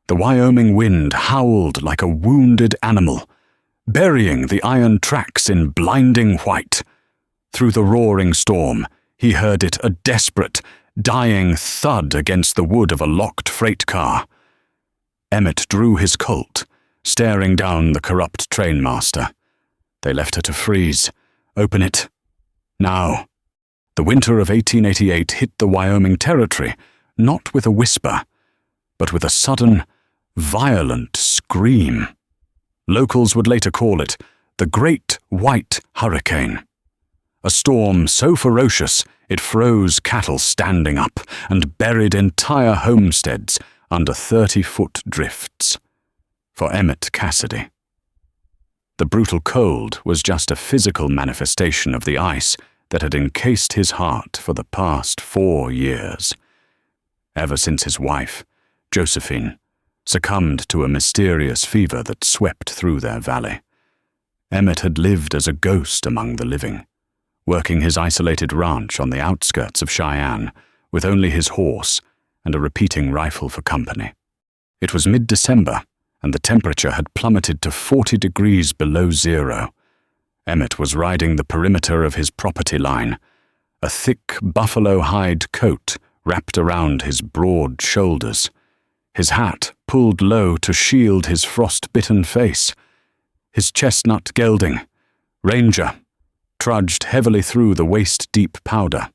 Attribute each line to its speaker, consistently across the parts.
Speaker 1: The Wyoming wind howled like a wounded animal, burying the iron tracks in blinding white. Through the roaring storm, he heard it a desperate, dying thud against the wood of a locked freight car. Emmett drew his Colt, staring down the corrupt trainmaster. They left her to freeze. Open it. Now. The winter of 1888 hit the Wyoming Territory, not with a whisper, but with a sudden, violent scream. Locals would later call it the Great White Hurricane. A storm so ferocious it froze cattle standing up and buried entire homesteads under 30-foot drifts. For Emmett Cassidy, the brutal cold was just a physical manifestation of the ice that had encased his heart for the past 4 years. Ever since his wife, Josephine, succumbed to a mysterious fever that swept through their valley, Emmett had lived as a ghost among the living, working his isolated ranch on the outskirts of Cheyenne with only his horse and a repeating rifle for company. It was mid-December, and the temperature had plummeted to 40 degrees below zero. Emmett was riding the perimeter of his property line, a thick buffalo hide coat wrapped around his broad shoulders, his hat pulled low to shield his frost-bitten face. His chestnut gelding, Ranger, trudged heavily through the waist-deep powder.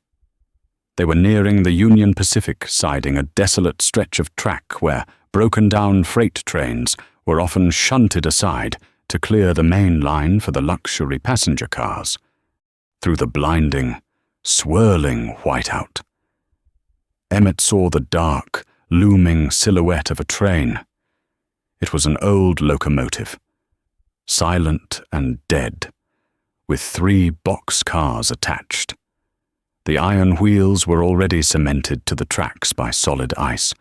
Speaker 1: They were nearing the Union Pacific, siding a desolate stretch of track where broken-down freight trains were often shunted aside to clear the main line for the luxury passenger cars. Through the blinding, swirling whiteout, Emmett saw the dark, looming silhouette of a train. It was an old locomotive, silent and dead, with 3 box cars attached. The iron wheels were already cemented to the tracks by solid ice.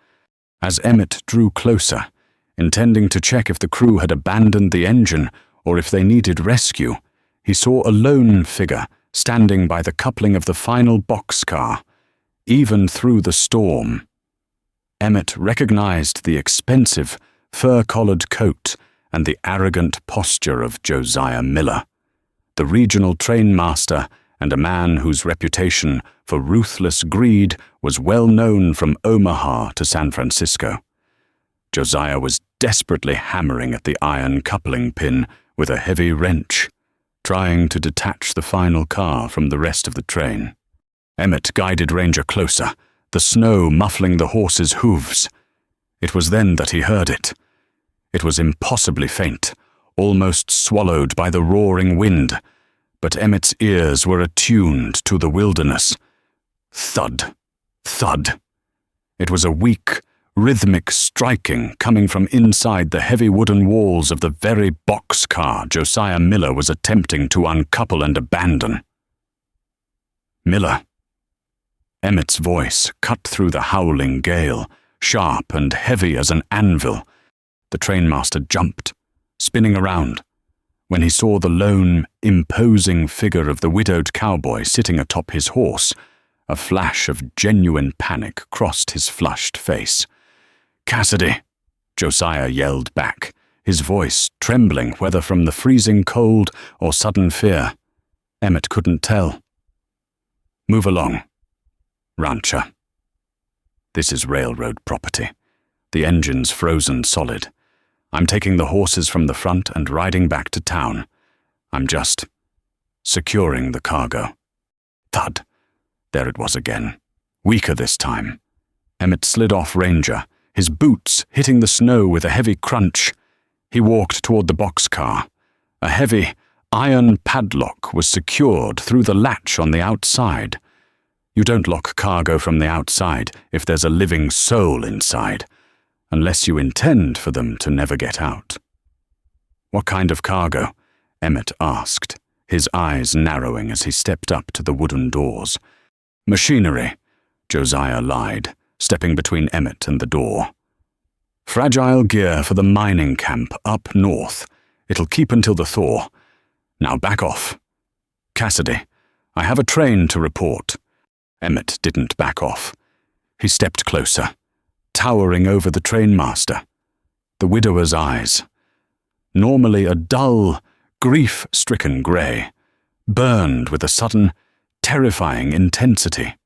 Speaker 1: As Emmett drew closer, intending to check if the crew had abandoned the engine or if they needed rescue, he saw a lone figure standing by the coupling of the final boxcar. Even through the storm, Emmett recognized the expensive, fur-collared coat and the arrogant posture of Josiah Miller, the regional trainmaster and a man whose reputation for ruthless greed was well known from Omaha to San Francisco. Josiah was desperately hammering at the iron coupling pin with a heavy wrench, trying to detach the final car from the rest of the train. Emmett guided Ranger closer, the snow muffling the horse's hooves. It was then that he heard it. It was impossibly faint, almost swallowed by the roaring wind, but Emmett's ears were attuned to the wilderness. Thud, thud. It was a weak, rhythmic striking coming from inside the heavy wooden walls of the very boxcar Josiah Miller was attempting to uncouple and abandon. Miller. Emmett's voice cut through the howling gale, sharp and heavy as an anvil. The trainmaster jumped, spinning around, when he saw the lone, imposing figure of the widowed cowboy sitting atop his horse. A flash of genuine panic crossed his flushed face. "Cassidy!" Josiah yelled back, his voice trembling whether from the freezing cold or sudden fear. Emmett couldn't tell. "Move along. Rancher. This is railroad property. The engine's frozen solid. I'm taking the horses from the front and riding back to town. I'm just securing the cargo." Thud. There it was again. Weaker this time. Emmett slid off Ranger, his boots hitting the snow with a heavy crunch. He walked toward the boxcar. A heavy, iron padlock was secured through the latch on the outside. You don't lock cargo from the outside if there's a living soul inside, unless you intend for them to never get out. "What kind of cargo?" Emmett asked, his eyes narrowing as he stepped up to the wooden doors. "Machinery," Josiah lied, stepping between Emmett and the door. "Fragile gear for the mining camp up north. It'll keep until the thaw. Now back off. Cassidy, I have a train to report." Emmett didn't back off. He stepped closer, towering over the trainmaster. the widower's eyes, normally a dull, grief-stricken grey, burned with a sudden, terrifying intensity.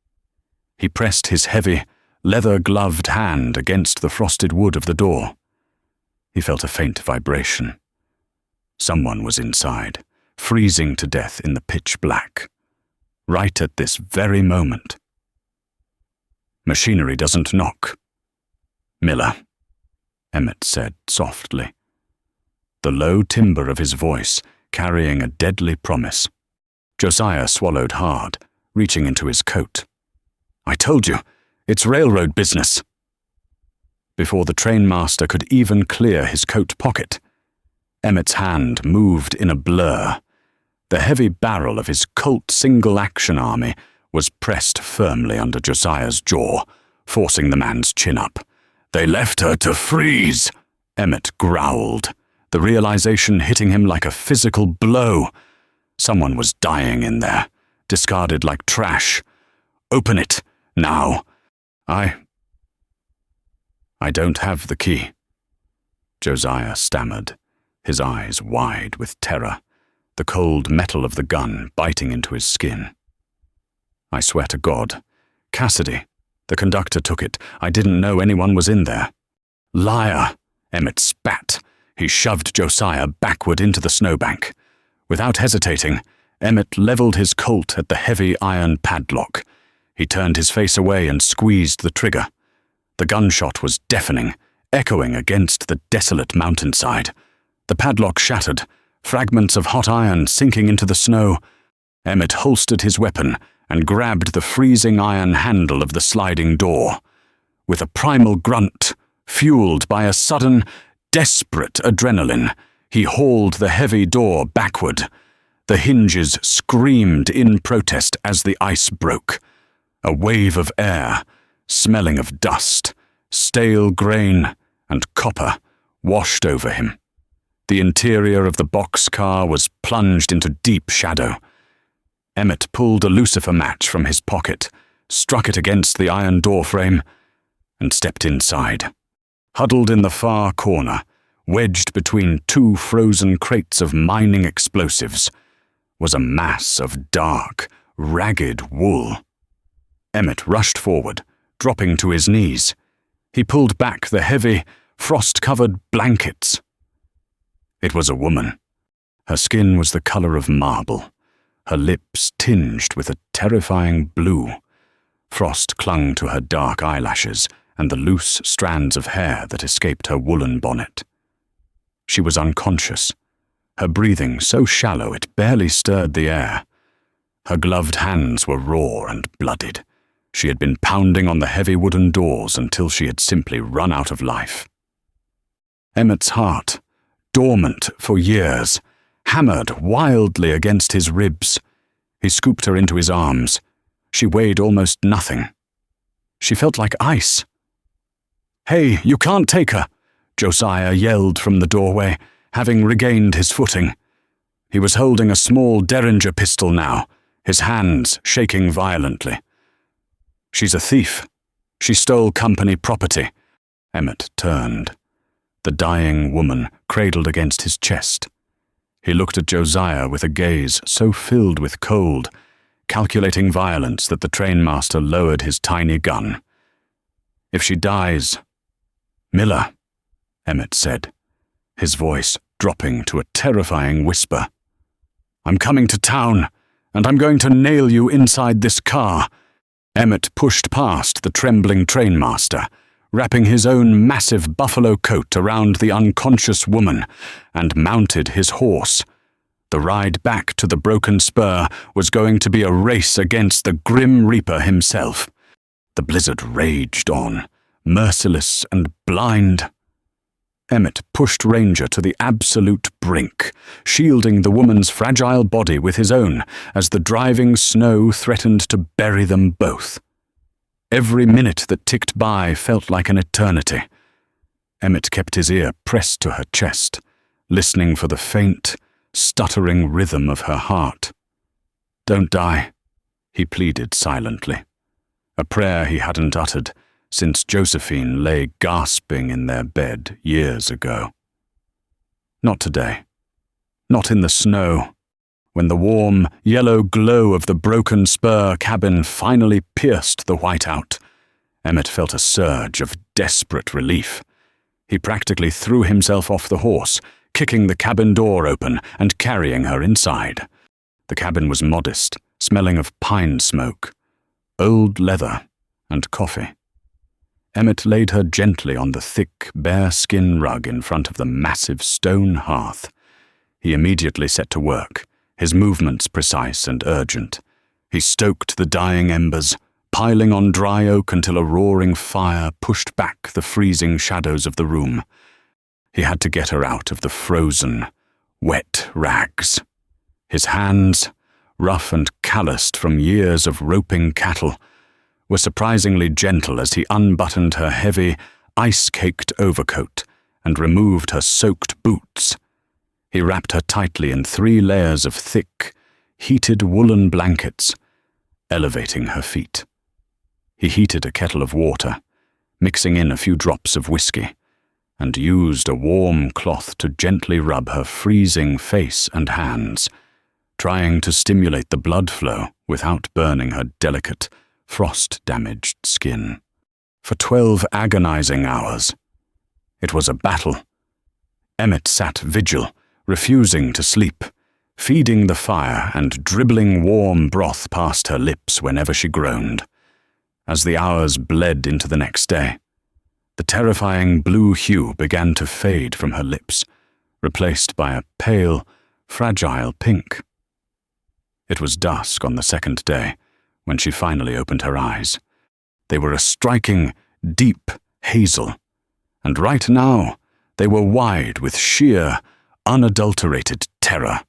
Speaker 1: He pressed his heavy, leather-gloved hand against the frosted wood of the door. He felt a faint vibration. Someone was inside, freezing to death in the pitch black, right at this very moment. "Machinery doesn't knock, Miller," Emmett said softly, the low timbre of his voice carrying a deadly promise. Josiah swallowed hard, reaching into his coat. "I told you, it's railroad business." Before the trainmaster could even clear his coat pocket, Emmett's hand moved in a blur. The heavy barrel of his Colt single-action army was pressed firmly under Josiah's jaw, forcing the man's chin up. "They left her to freeze," Emmett growled, the realization hitting him like a physical blow. Someone was dying in there, discarded like trash. "Open it, now." I don't have the key," Josiah stammered, his eyes wide with terror, the cold metal of the gun biting into his skin. "I swear to God, Cassidy, the conductor took it. I didn't know anyone was in there." "Liar!" Emmett spat. He shoved Josiah backward into the snowbank. Without hesitating, Emmett leveled his Colt at the heavy iron padlock. He turned his face away and squeezed the trigger. The gunshot was deafening, echoing against the desolate mountainside. The padlock shattered, fragments of hot iron sinking into the snow. Emmett holstered his weapon and grabbed the freezing iron handle of the sliding door. With a primal grunt, fueled by a sudden, desperate adrenaline, he hauled the heavy door backward. The hinges screamed in protest as the ice broke. A wave of air, smelling of dust, stale grain, and copper, washed over him. The interior of the boxcar was plunged into deep shadow. Emmett pulled a lucifer match from his pocket, struck it against the iron doorframe, and stepped inside. Huddled in the far corner, wedged between two frozen crates of mining explosives, was a mass of dark, ragged wool. Emmett rushed forward, dropping to his knees. He pulled back the heavy, frost-covered blankets. It was a woman. Her skin was the color of marble, her lips tinged with a terrifying blue. Frost clung to her dark eyelashes and the loose strands of hair that escaped her woolen bonnet. She was unconscious, her breathing so shallow it barely stirred the air. Her gloved hands were raw and bloodied. She had been pounding on the heavy wooden doors until she had simply run out of life. Emmett's heart, dormant for years, hammered wildly against his ribs. He scooped her into his arms. She weighed almost nothing. She felt like ice. "Hey, you can't take her!" Josiah yelled from the doorway, having regained his footing. He was holding a small Derringer pistol now, his hands shaking violently. "She's a thief. She stole company property." Emmett turned. The dying woman cradled against his chest. He looked at Josiah with a gaze so filled with cold, calculating violence that the trainmaster lowered his tiny gun. "If she dies—" "Miller," Emmett said, his voice dropping to a terrifying whisper. "I'm coming to town, and I'm going to nail you inside this car." Emmett pushed past the trembling trainmaster, wrapping his own massive buffalo coat around the unconscious woman, and mounted his horse. The ride back to the broken spur was going to be a race against the Grim Reaper himself. The blizzard raged on, merciless and blind. Emmett pushed Ranger to the absolute brink, shielding the woman's fragile body with his own as the driving snow threatened to bury them both. Every minute that ticked by felt like an eternity. Emmett kept his ear pressed to her chest, listening for the faint, stuttering rhythm of her heart. "Don't die," he pleaded silently. A prayer he hadn't uttered, since Josephine lay gasping in their bed years ago. Not today. Not in the snow. When the warm, yellow glow of the broken spur cabin finally pierced the whiteout, Emmett felt a surge of desperate relief. He practically threw himself off the horse, kicking the cabin door open and carrying her inside. The cabin was modest, smelling of pine smoke, old leather, and coffee. Emmett laid her gently on the thick, bear-skin rug in front of the massive stone hearth. He immediately set to work, his movements precise and urgent. He stoked the dying embers, piling on dry oak until a roaring fire pushed back the freezing shadows of the room. He had to get her out of the frozen, wet rags. His hands, rough and calloused from years of roping cattle, were surprisingly gentle as he unbuttoned her heavy, ice-caked overcoat and removed her soaked boots. He wrapped her tightly in 3 layers of thick, heated woolen blankets, elevating her feet. He heated a kettle of water, mixing in a few drops of whiskey, and used a warm cloth to gently rub her freezing face and hands, trying to stimulate the blood flow without burning her delicate, frost-damaged skin. For 12 agonizing hours. It was a battle. Emmett sat vigil, refusing to sleep, feeding the fire and dribbling warm broth past her lips whenever she groaned. As the hours bled into the next day, the terrifying blue hue began to fade from her lips, replaced by a pale, fragile pink. It was dusk on the 2nd day when she finally opened her eyes. They were a striking, deep hazel, and right now they were wide with sheer, unadulterated terror.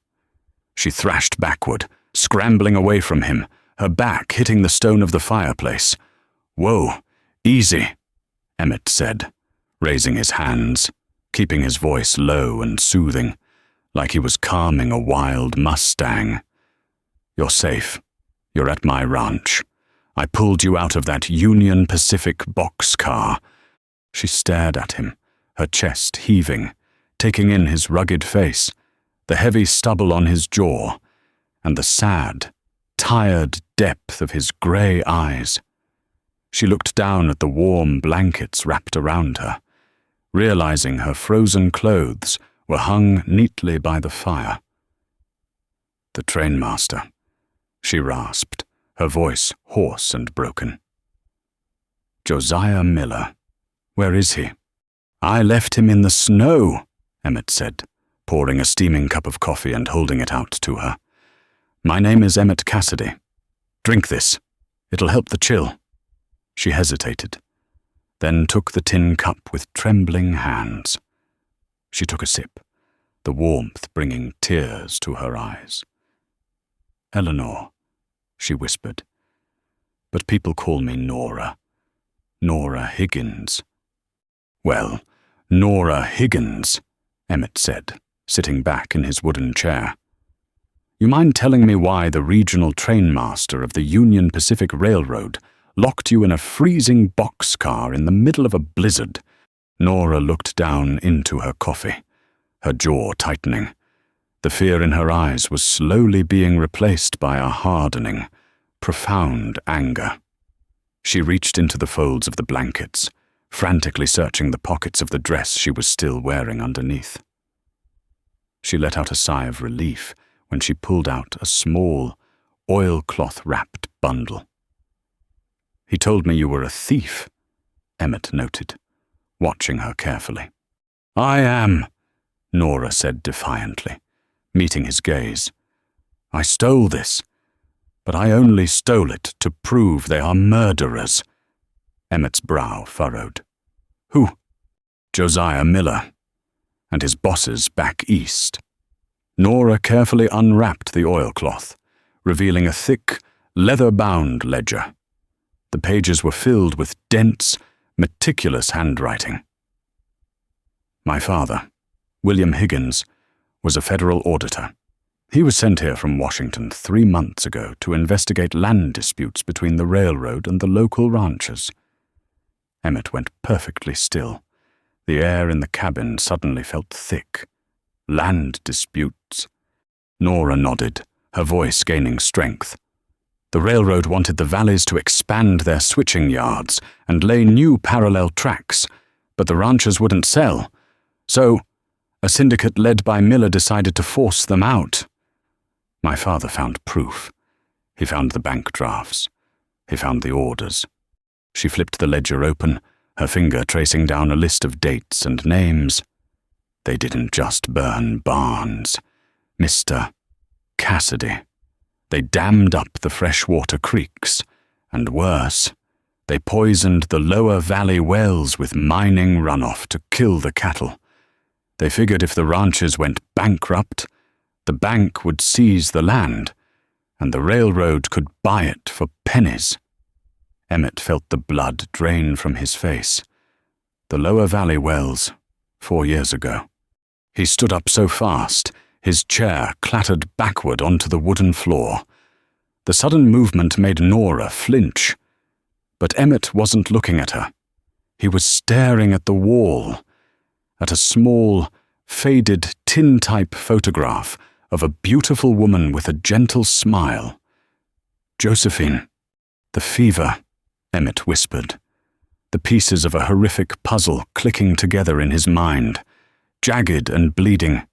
Speaker 1: She thrashed backward, scrambling away from him, her back hitting the stone of the fireplace. "Whoa, easy," Emmett said, raising his hands, keeping his voice low and soothing, like he was calming a wild mustang. "You're safe. You're at my ranch. I pulled you out of that Union Pacific boxcar." She stared at him, her chest heaving, taking in his rugged face, the heavy stubble on his jaw, and the sad, tired depth of his grey eyes. She looked down at the warm blankets wrapped around her, realizing her frozen clothes were hung neatly by the fire. "The trainmaster," she rasped, her voice hoarse and broken. "Josiah Miller. Where is he?" "I left him in the snow," Emmett said, pouring a steaming cup of coffee and holding it out to her. "My name is Emmett Cassidy. Drink this. It'll help the chill." She hesitated, then took the tin cup with trembling hands. She took a sip, the warmth bringing tears to her eyes. "Eleanor," she whispered. "But people call me Nora. Nora Higgins." "Well, Nora Higgins," Emmett said, sitting back in his wooden chair. "You mind telling me why the regional trainmaster of the Union Pacific Railroad locked you in a freezing boxcar in the middle of a blizzard?" Nora looked down into her coffee, her jaw tightening. The fear in her eyes was slowly being replaced by a hardening, profound anger. She reached into the folds of the blankets, frantically searching the pockets of the dress she was still wearing underneath. She let out a sigh of relief when she pulled out a small, oilcloth-wrapped bundle. "He told me you were a thief," Emmett noted, watching her carefully. "I am," Nora said defiantly, meeting his gaze. "I stole this, but I only stole it to prove they are murderers." Emmett's brow furrowed. "Who?" "Josiah Miller, and his bosses back east." Nora carefully unwrapped the oilcloth, revealing a thick, leather-bound ledger. The pages were filled with dense, meticulous handwriting. "My father, William Higgins, was a federal auditor. He was sent here from Washington 3 months ago to investigate land disputes between the railroad and the local ranchers. Emmett went perfectly still. The air in the cabin suddenly felt thick. Land disputes. Nora nodded, her voice gaining strength. The railroad wanted the valleys to expand their switching yards and lay new parallel tracks, but the ranchers wouldn't sell. So, a syndicate led by Miller decided to force them out. My father found proof. He found the bank drafts. He found the orders. She flipped the ledger open, her finger tracing down a list of dates and names. They didn't just burn Barnes. Mr. Cassidy. They dammed up the freshwater creeks, and worse, they poisoned the lower valley wells with mining runoff to kill the cattle. They figured if the ranches went bankrupt, the bank would seize the land, and the railroad could buy it for pennies. Emmett felt the blood drain from his face. The lower valley wells, 4 years ago. He stood up so fast, his chair clattered backward onto the wooden floor. The sudden movement made Nora flinch. But Emmett wasn't looking at her. He was staring at the wall, at a small, faded tin-type photograph of a beautiful woman with a gentle smile. Josephine. The fever, Emmett whispered. The pieces of a horrific puzzle clicking together in his mind, jagged and bleeding.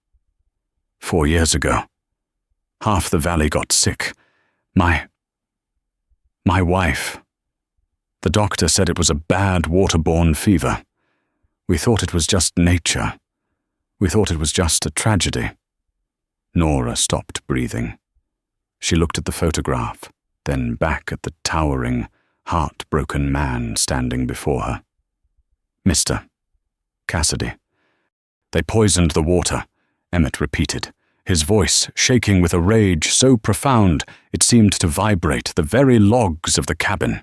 Speaker 1: 4 years ago. Half the valley got sick. My wife. The doctor said it was a bad waterborne fever. We thought it was just nature. We thought it was just a tragedy. Nora stopped breathing. She looked at the photograph, then back at the towering, heartbroken man standing before her. Mr. Cassidy. They poisoned the water, Emmett repeated, his voice shaking with a rage so profound it seemed to vibrate the very logs of the cabin.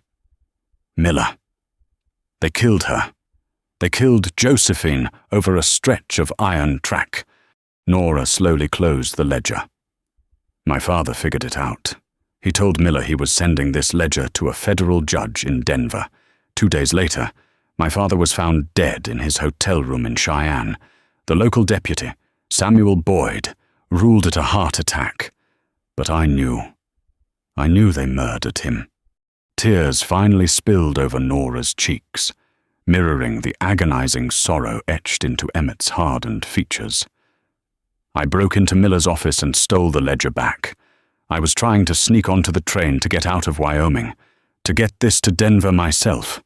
Speaker 1: Miller. They killed her. They killed Josephine over a stretch of iron track. Nora slowly closed the ledger. My father figured it out. He told Miller he was sending this ledger to a federal judge in Denver. 2 days later, my father was found dead in his hotel room in Cheyenne. The local deputy, Samuel Boyd, ruled it a heart attack. But I knew they murdered him. Tears finally spilled over Nora's cheeks, mirroring the agonizing sorrow etched into Emmett's hardened features. I broke into Miller's office and stole the ledger back. I was trying to sneak onto the train to get out of Wyoming, to get this to Denver myself.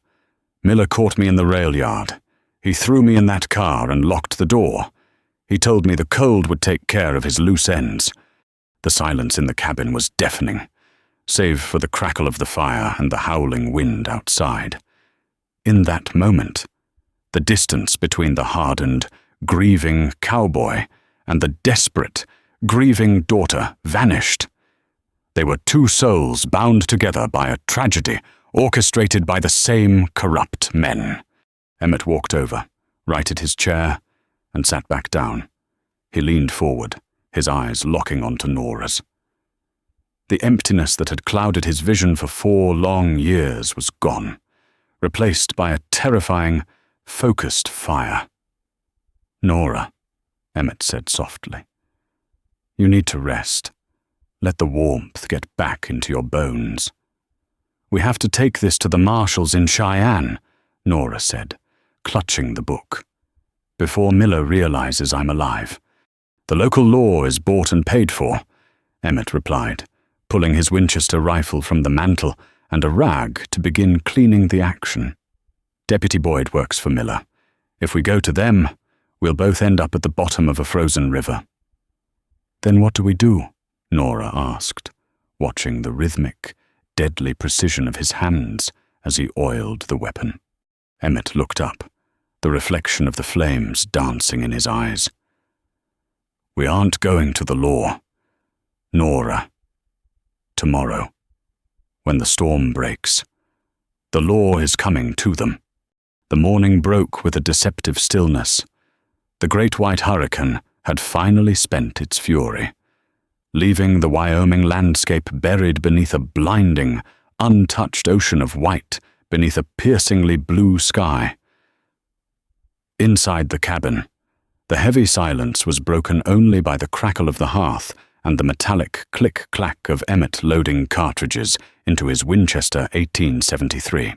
Speaker 1: Miller caught me in the rail yard. He threw me in that car and locked the door. He told me the cold would take care of his loose ends. The silence in the cabin was deafening, save for the crackle of the fire and the howling wind outside. In that moment, the distance between the hardened, grieving cowboy and the desperate, grieving daughter vanished. They were two souls bound together by a tragedy orchestrated by the same corrupt men. Emmett walked over, righted his chair, and sat back down. He leaned forward, his eyes locking onto Nora's. The emptiness that had clouded his vision for 4 long years was gone, replaced by a terrifying, focused fire. Nora, Emmett said softly, you need to rest. Let the warmth get back into your bones. We have to take this to the marshals in Cheyenne, Nora said, clutching the book. Before Miller realizes I'm alive. The local law is bought and paid for, Emmett replied, pulling his Winchester rifle from the mantel and a rag to begin cleaning the action. Deputy Boyd works for Miller. If we go to them, we'll both end up at the bottom of a frozen river. Then what do we do? Nora asked, watching the rhythmic, deadly precision of his hands as he oiled the weapon. Emmett looked up, the reflection of the flames dancing in his eyes. We aren't going to the law. Nora. Tomorrow, when the storm breaks, the law is coming to them. The morning broke with a deceptive stillness. The great white hurricane had finally spent its fury, leaving the Wyoming landscape buried beneath a blinding, untouched ocean of white beneath a piercingly blue sky. Inside the cabin, the heavy silence was broken only by the crackle of the hearth and the metallic click-clack of Emmett loading cartridges into his Winchester 1873.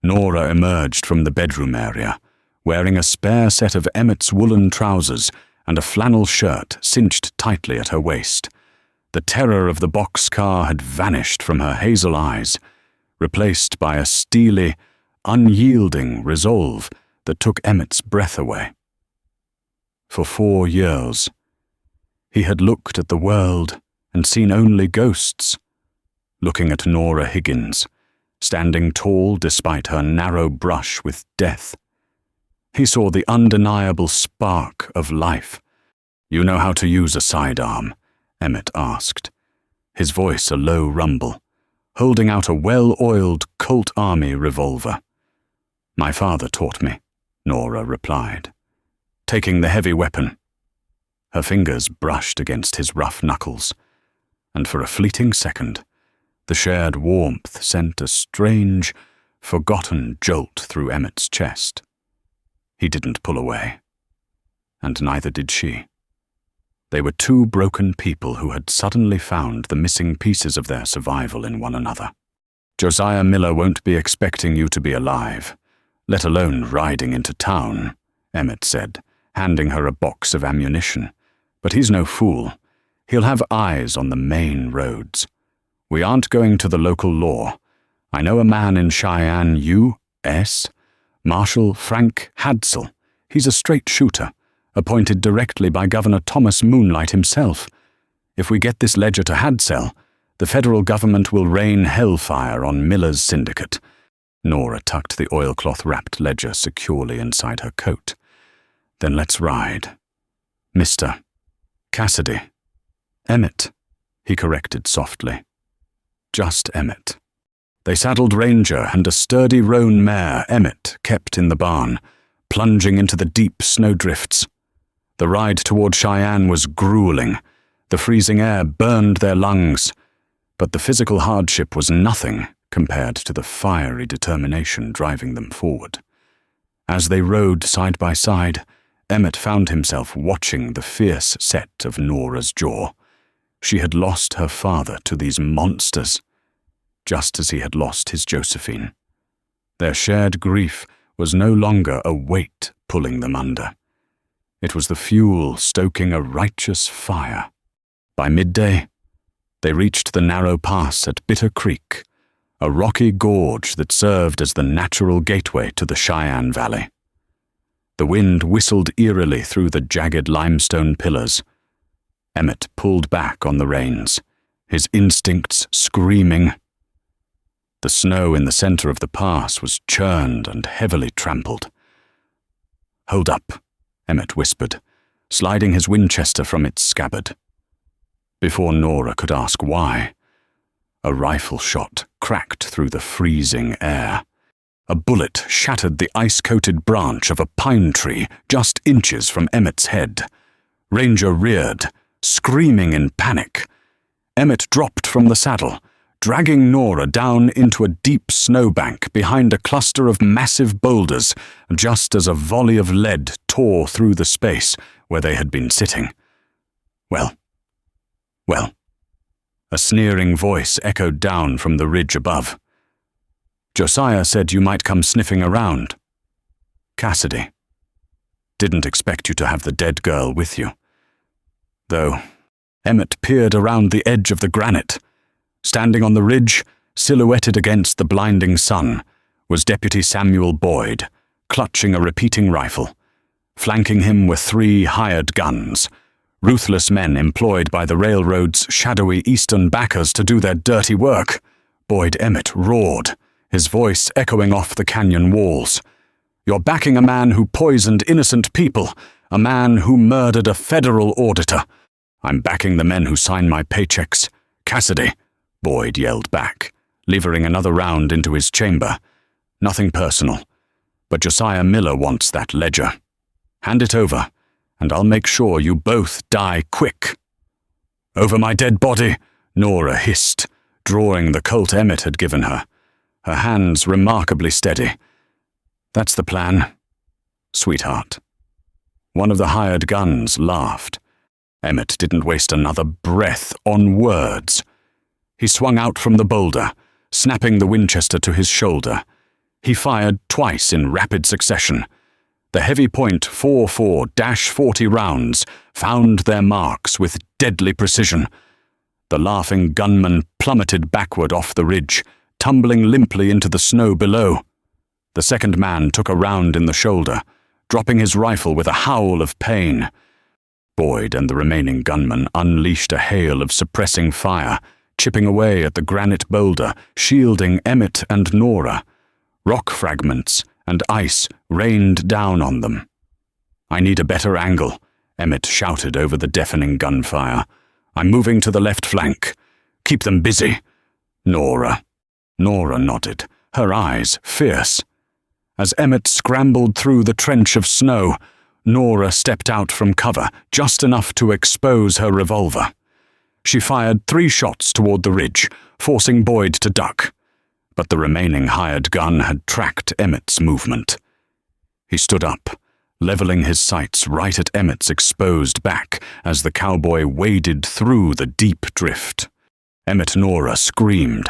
Speaker 1: Nora emerged from the bedroom area, wearing a spare set of Emmett's woolen trousers and a flannel shirt cinched tightly at her waist. The terror of the boxcar had vanished from her hazel eyes, replaced by a steely, unyielding resolve that took Emmett's breath away. For 4 years, he had looked at the world and seen only ghosts, looking at Nora Higgins, standing tall despite her narrow brush with death. He saw the undeniable spark of life. "You know how to use a sidearm?" Emmett asked, his voice a low rumble, holding out a well-oiled Colt Army revolver. "My father taught me," Nora replied, taking the heavy weapon. Her fingers brushed against his rough knuckles, and for a fleeting second, the shared warmth sent a strange, forgotten jolt through Emmett's chest. He didn't pull away, and neither did she. They were two broken people who had suddenly found the missing pieces of their survival in one another. "Josiah Miller won't be expecting you to be alive, let alone riding into town," Emmett said, handing her a box of ammunition. "But he's no fool. He'll have eyes on the main roads. We aren't going to the local law. I know a man in Cheyenne, U.S., Marshal Frank Hadsell. He's a straight shooter, appointed directly by Governor Thomas Moonlight himself. If we get this ledger to Hadsell, the federal government will rain hellfire on Miller's syndicate." Nora tucked the oilcloth-wrapped ledger securely inside her coat. "Then let's ride. Mr. Cassidy." "Emmett," he corrected softly. Just Emmett. They saddled Ranger and a sturdy roan mare Emmett kept in the barn, plunging into the deep snowdrifts. The ride toward Cheyenne was grueling. The freezing air burned their lungs, but the physical hardship was nothing compared to the fiery determination driving them forward. As they rode side by side, Emmett found himself watching the fierce set of Nora's jaw. She had lost her father to these monsters, just as he had lost his Josephine. Their shared grief was no longer a weight pulling them under. It was the fuel stoking a righteous fire. By midday, they reached the narrow pass at Bitter Creek, a rocky gorge that served as the natural gateway to the Cheyenne Valley. The wind whistled eerily through the jagged limestone pillars. Emmett pulled back on the reins, his instincts screaming. The snow in the center of the pass was churned and heavily trampled. "Hold up," Emmett whispered, sliding his Winchester from its scabbard. Before Nora could ask why, a rifle shot cracked through the freezing air. A bullet shattered the ice-coated branch of a pine tree just inches from Emmett's head. Ranger reared, screaming in panic. Emmett dropped from the saddle, dragging Nora down into a deep snowbank behind a cluster of massive boulders, just as a volley of lead tore through the space where they had been sitting. Well, a sneering voice echoed down from the ridge above. "Josiah said you might come sniffing around." "Cassidy. Didn't expect you to have the dead girl with you." Though, Emmett peered around the edge of the granite. Standing on the ridge, silhouetted against the blinding sun, was Deputy Samuel Boyd, clutching a repeating rifle. Flanking him were 3 hired guns, ruthless men employed by the railroad's shadowy eastern backers to do their dirty work. Boyd Emmett roared, his voice echoing off the canyon walls. "You're backing a man who poisoned innocent people, a man who murdered a federal auditor. I'm backing the men who sign my paychecks. Cassidy," Boyd yelled back, levering another round into his chamber. "Nothing personal, but Josiah Miller wants that ledger. Hand it over, and I'll make sure you both die quick." "Over my dead body," Nora hissed, drawing the Colt Emmett had given her. her hands remarkably steady. "That's the plan, sweetheart." One of the hired guns laughed. Emmett didn't waste another breath on words. He swung out from the boulder, snapping the Winchester to his shoulder. He fired twice in rapid succession. The heavy point .44-40 rounds found their marks with deadly precision. The laughing gunman plummeted backward off the ridge, tumbling limply into the snow below. The second man took a round in the shoulder, dropping his rifle with a howl of pain. Boyd and the remaining gunman unleashed a hail of suppressing fire, chipping away at the granite boulder, shielding Emmett and Nora. Rock fragments and ice rained down on them. "I need a better angle," Emmett shouted over the deafening gunfire. "I'm moving to the left flank. Keep them busy." "Nora." Nora nodded, her eyes fierce. As Emmett scrambled through the trench of snow, Nora stepped out from cover, just enough to expose her revolver. She fired 3 shots toward the ridge, forcing Boyd to duck. But the remaining hired gun had tracked Emmett's movement. He stood up, leveling his sights right at Emmett's exposed back as the cowboy waded through the deep drift. Nora screamed.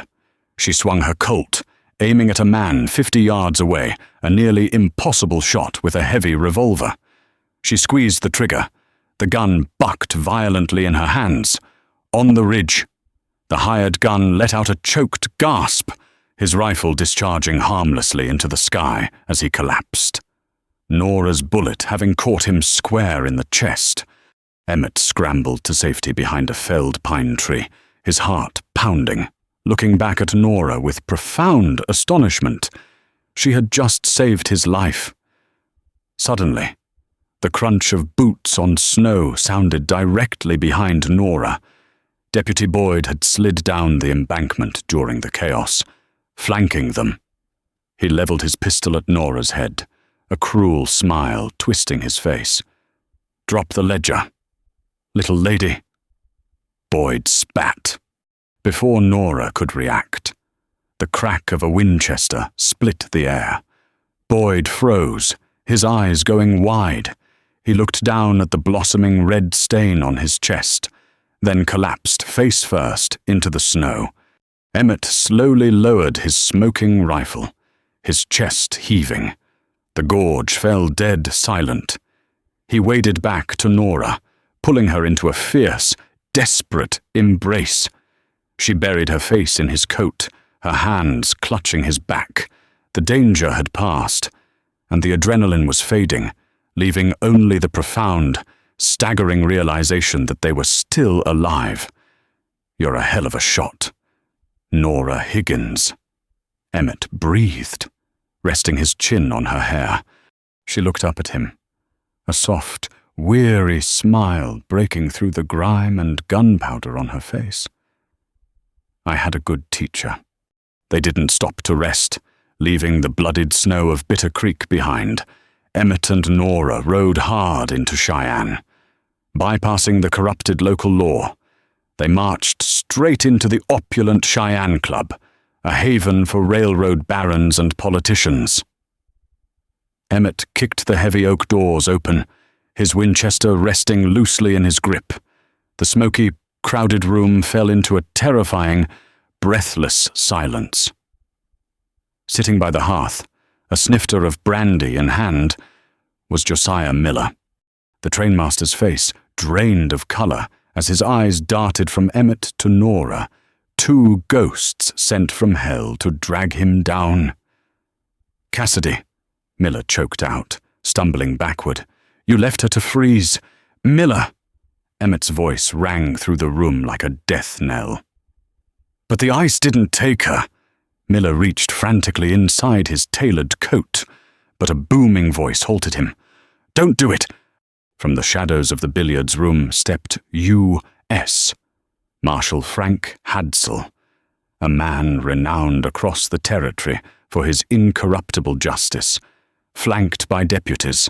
Speaker 1: She swung her Colt, aiming at a man 50 yards away, a nearly impossible shot with a heavy revolver. She squeezed the trigger. The gun bucked violently in her hands. On the ridge, the hired gun let out a choked gasp, his rifle discharging harmlessly into the sky as he collapsed. Nora's bullet having caught him square in the chest. Emmett scrambled to safety behind a felled pine tree, his heart pounding, looking back at Nora with profound astonishment. She had just saved his life. Suddenly, the crunch of boots on snow sounded directly behind Nora. Deputy Boyd had slid down the embankment during the chaos, flanking them. He leveled his pistol at Nora's head, a cruel smile twisting his face. "Drop the ledger, little lady." Boyd spat. Before Nora could react, the crack of a Winchester split the air. Boyd froze, his eyes going wide. He looked down at the blossoming red stain on his chest, then collapsed face first into the snow. Emmett slowly lowered his smoking rifle, his chest heaving. The gorge fell dead silent. He waded back to Nora, pulling her into a fierce, desperate embrace. She buried her face in his coat, her hands clutching his back. The danger had passed, and the adrenaline was fading, leaving only the profound, staggering realization that they were still alive. "You're a hell of a shot, Nora Higgins." Emmett breathed, resting his chin on her hair. She looked up at him, a soft, weary smile breaking through the grime and gunpowder on her face. "I had a good teacher." They didn't stop to rest, leaving the bloodied snow of Bitter Creek behind. Emmett and Nora rode hard into Cheyenne. Bypassing the corrupted local law, they marched straight into the opulent Cheyenne Club, a haven for railroad barons and politicians. Emmett kicked the heavy oak doors open, his Winchester resting loosely in his grip. The smoky, crowded room fell into a terrifying, breathless silence. Sitting by the hearth, a snifter of brandy in hand, was Josiah Miller. The trainmaster's face drained of color as his eyes darted from Emmett to Nora, 2 ghosts sent from hell to drag him down. "Cassidy," Miller choked out, stumbling backward. "You left her to freeze. Miller!" Emmett's voice rang through the room like a death knell. "But the ice didn't take her." Miller reached frantically inside his tailored coat, but a booming voice halted him. "Don't do it!" From the shadows of the billiards room stepped U.S. Marshal Frank Hadsell, a man renowned across the territory for his incorruptible justice, flanked by deputies.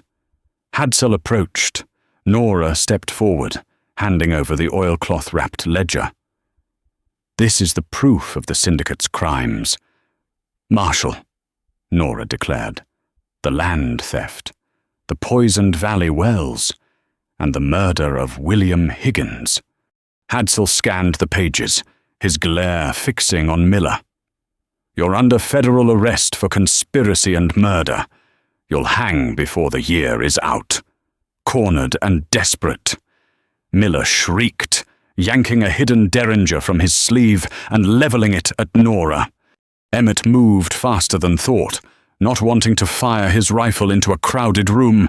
Speaker 1: Hadsell approached. Nora stepped forward, handing over the oilcloth-wrapped ledger. "This is the proof of the syndicate's crimes." Marshal, Nora declared. The land theft, the poisoned valley wells, and the murder of William Higgins. Hadsel scanned the pages, his glare fixing on Miller. You're under federal arrest for conspiracy and murder. You'll hang before the year is out. Cornered and desperate, Miller shrieked, yanking a hidden derringer from his sleeve and leveling it at Nora. Emmett moved faster than thought, not wanting to fire his rifle into a crowded room.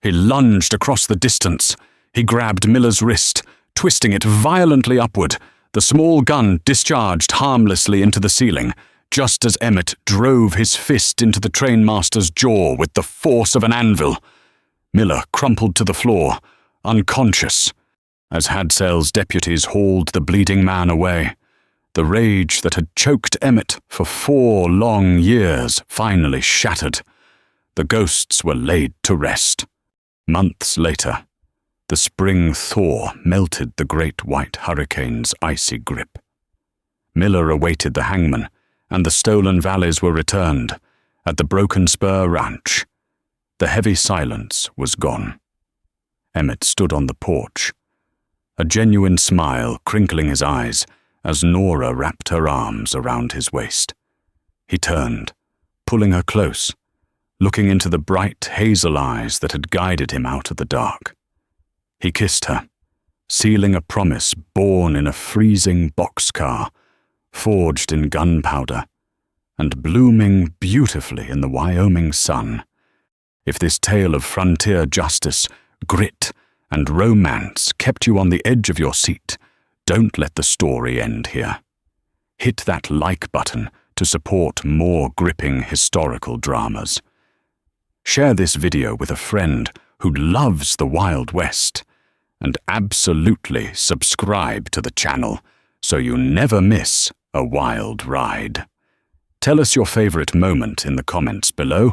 Speaker 1: He lunged across the distance. He grabbed Miller's wrist, twisting it violently upward. The small gun discharged harmlessly into the ceiling, just as Emmett drove his fist into the trainmaster's jaw with the force of an anvil. Miller crumpled to the floor, unconscious, as Hadsel's deputies hauled the bleeding man away. The rage that had choked Emmett for 4 long years finally shattered. The ghosts were laid to rest. Months later, the spring thaw melted the great white hurricane's icy grip. Miller awaited the hangman, and the stolen valleys were returned at the Broken Spur Ranch. The heavy silence was gone. Emmett stood on the porch, a genuine smile crinkling his eyes as Nora wrapped her arms around his waist. He turned, pulling her close, looking into the bright hazel eyes that had guided him out of the dark. He kissed her, sealing a promise born in a freezing boxcar, forged in gunpowder, and blooming beautifully in the Wyoming sun. If this tale of frontier justice, grit, and romance kept you on the edge of your seat, don't let the story end here. Hit that like button to support more gripping historical dramas. Share this video with a friend who loves the Wild West, and absolutely subscribe to the channel so you never miss a wild ride. Tell us your favorite moment in the comments below,